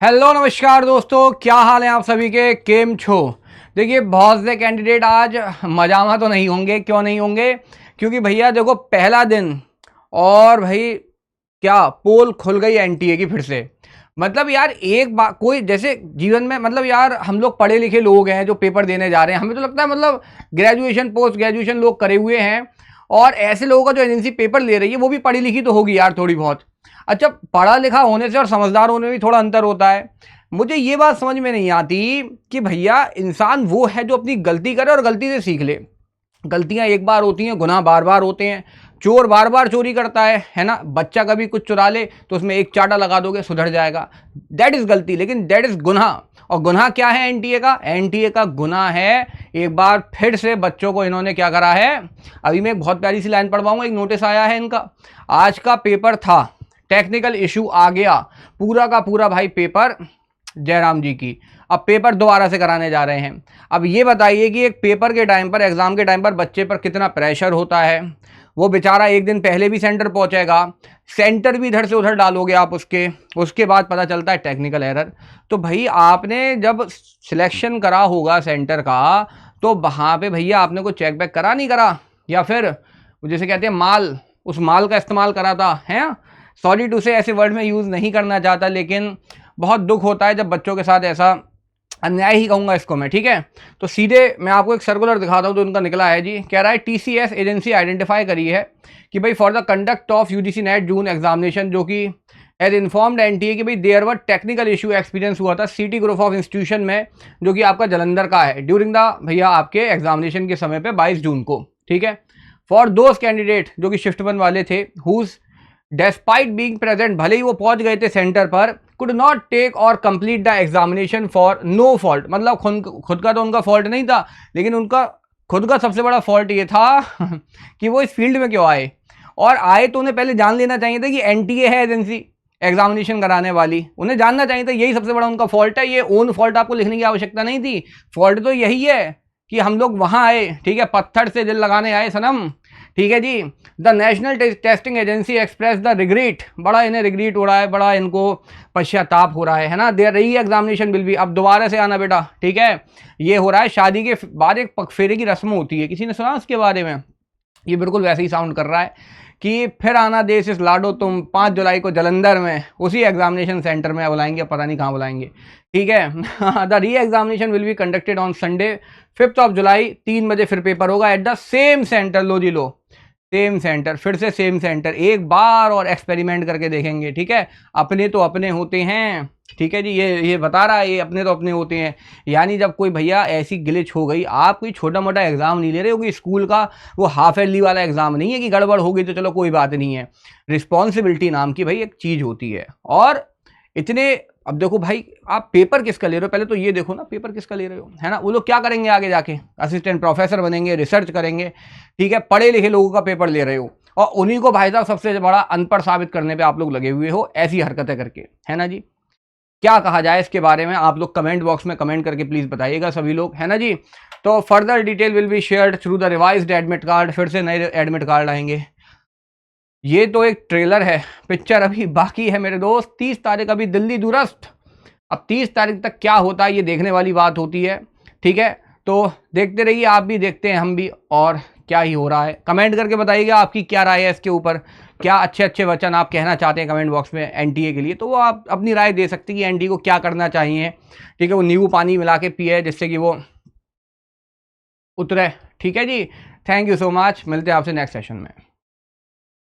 Hello नमस्कार दोस्तों, क्या हाल है आप सभी के, केम छो। देखिए बहुत से कैंडिडेट आज मजामा तो नहीं होंगे। क्यों नहीं होंगे? क्योंकि भैया देखो पहला दिन और भाई क्या पोल खुल गई एनटीए की फिर से। मतलब यार एक बात, कोई जैसे जीवन में मतलब यार हम लोग पढ़े लिखे लोग हैं जो पेपर देने जा रहे हैं, हमें तो लगता है मतलब ग्रेजुएशन पोस्ट ग्रेजुएशन लोग करे हुए हैं और ऐसे लोगों का जो एजेंसी पेपर ले रही है वो भी पढ़ी लिखी तो होगी यार थोड़ी बहुत। अच्छा, पढ़ा लिखा होने से और समझदार होने में भी थोड़ा अंतर होता है। मुझे ये बात समझ में नहीं आती कि भैया इंसान वो है जो अपनी गलती करे और गलती से सीख ले। गलतियां एक बार होती हैं, गुनाह बार बार होते हैं। चोर बार बार चोरी करता है ना। बच्चा कभी कुछ चुरा ले तो उसमें एक चाटा लगा दोगे, सुधर जाएगा। दैट इज गलती, लेकिन दैट इज गुनाह। और गुनाह क्या है एनटीए का? एनटीए का गुनाह है एक बार फिर से बच्चों को इन्होंने क्या करा है। अभी मैं एक बहुत प्यारी सी लाइन पढ़वाऊंगा, एक नोटिस आया है इनका। आज का पेपर था, टेक्निकल इशू आ गया, पूरा का पूरा भाई पेपर जयराम जी की। अब पेपर दोबारा से कराने जा रहे हैं। अब ये बताइए कि एक पेपर के टाइम पर, एग्जाम के टाइम पर बच्चे पर कितना प्रेशर होता है। वो बेचारा एक दिन पहले भी सेंटर पहुंचेगा, सेंटर भी इधर से उधर डालोगे आप उसके बाद पता चलता है टेक्निकल एरर। तो भाई आपने जब सिलेक्शन करा होगा सेंटर का तो वहां पे भैया आपने कोई चेक बैक करा नहीं करा, या फिर जैसे कहते हैं माल, उस माल का इस्तेमाल करा था है। सॉरी टू से ऐसे वर्ड में यूज नहीं करना चाहता, लेकिन बहुत दुख होता है जब बच्चों के साथ ऐसा अन्याय ही कहूंगा इसको मैं, ठीक है। तो सीधे मैं आपको एक सर्कुलर दिखाता हूं जो उनका निकला है जी। कह रहा है टीसीएस एजेंसी आइडेंटिफाई करी है कि भाई for the conduct of UGC NET June examination, जो कि एज इन्फॉर्म्ड एनटीए कि भाई there were technical issue experience हुआ था सिटी ग्रुप ऑफ इंस्टीट्यूशन में, जो कि आपका जलंधर का है, ड्यूरिंग द भैया आपके एग्जामिनेशन के समय पे 22 जून को, ठीक है। फॉर दोज कैंडिडेट जो कि शिफ्ट वन वाले थे, हुज डेस्पाइट बीइंग प्रेजेंट, भले ही वो पहुंच गए थे सेंटर पर, कुड नॉट टेक और complete the examination for no fault. मतलब खुद का तो उनका फॉल्ट नहीं था, लेकिन उनका खुद का सबसे बड़ा फॉल्ट ये था कि वो इस फील्ड में क्यों आए। और आए तो उन्हें पहले जान लेना चाहिए था कि एनटीए है एजेंसी एग्जामिनेशन कराने वाली, उन्हें जानना चाहिए था। यही सबसे बड़ा उनका फॉल्ट है। ये ओन फॉल्ट आपको लिखने की आवश्यकता नहीं थी। फॉल्ट तो यही है कि हम लोग वहां आए, ठीक है, पत्थर से दिल लगाने आए सनम, ठीक है जी। The National Testing Agency express the regret, बड़ा इन्हें रिग्रेट हो रहा है, बड़ा इनको पश्चाताप हो रहा है ना। देयर रही एग्जामिनेशन विल बी, अब दोबारा से आना बेटा, ठीक है। ये हो रहा है शादी के बाद एक पगफेरे की रस्म होती है, किसी ने सुना उसके बारे में? ये बिल्कुल वैसे ही साउंड कर रहा है कि फिर आना देश इस लाडो तुम 5 जुलाई को जलंधर में उसी एग्जामिनेशन सेंटर में बुलाएंगे, पता नहीं कहाँ बुलाएंगे, ठीक है। The re examination will be conducted on Sunday 5th of July, 3 बजे फिर पेपर होगा एट द सेम सेंटर। लो जी लो, सेम सेंटर, फिर से सेम सेंटर, एक बार और एक्सपेरिमेंट करके देखेंगे, ठीक है। अपने तो अपने होते हैं, ठीक है जी। ये बता रहा है, ये अपने तो अपने होते हैं। यानी जब कोई भैया ऐसी ग्लिच हो गई, आप कोई छोटा मोटा एग्जाम नहीं ले रहे हो कि स्कूल का वो हाफ ईयरली वाला एग्जाम नहीं है कि गड़बड़ हो गई तो चलो कोई बात नहीं है। रिस्पॉन्सिबिलिटी नाम की भाई एक चीज होती है। और इतने, अब देखो भाई आप पेपर किसका ले रहे हो, पहले तो ये देखो ना पेपर किसका ले रहे हो, है ना। वो लोग क्या करेंगे आगे जाके? असिस्टेंट प्रोफेसर बनेंगे, रिसर्च करेंगे, ठीक है। पढ़े लिखे लोगों का पेपर ले रहे हो और उन्हीं को भाई साहब सबसे बड़ा अनपढ़ साबित करने पे आप लोग लगे हुए हो, ऐसी हरकतें करके, है ना जी। क्या कहा जाए इसके बारे में, आप लोग कमेंट बॉक्स में कमेंट करके प्लीज बताइएगा सभी लोग, है ना जी। तो further detail will be shared through the revised admit card, फिर से नए एडमिट कार्ड आएंगे। ये तो एक ट्रेलर है, पिक्चर अभी बाकी है मेरे दोस्त। 30 तारीख अभी दिल्ली दूरस्थ, अब 30 तारीख तक क्या होता है ये देखने वाली बात होती है, ठीक है। तो देखते रहिए, आप भी देखते हैं, हम भी, और क्या ही हो रहा है। कमेंट करके बताइएगा आपकी क्या राय है इसके ऊपर, क्या अच्छे अच्छे वचन आप कहना चाहते हैं कमेंट बॉक्स में एनटीए के लिए, तो वो आप अपनी राय दे सकते हैं कि एनटीए को क्या करना चाहिए, ठीक है। वो नींबू पानी मिला के पिए जिससे कि वो उतरे, ठीक है जी। थैंक यू सो मच, मिलते हैं आपसे नेक्स्ट सेशन में।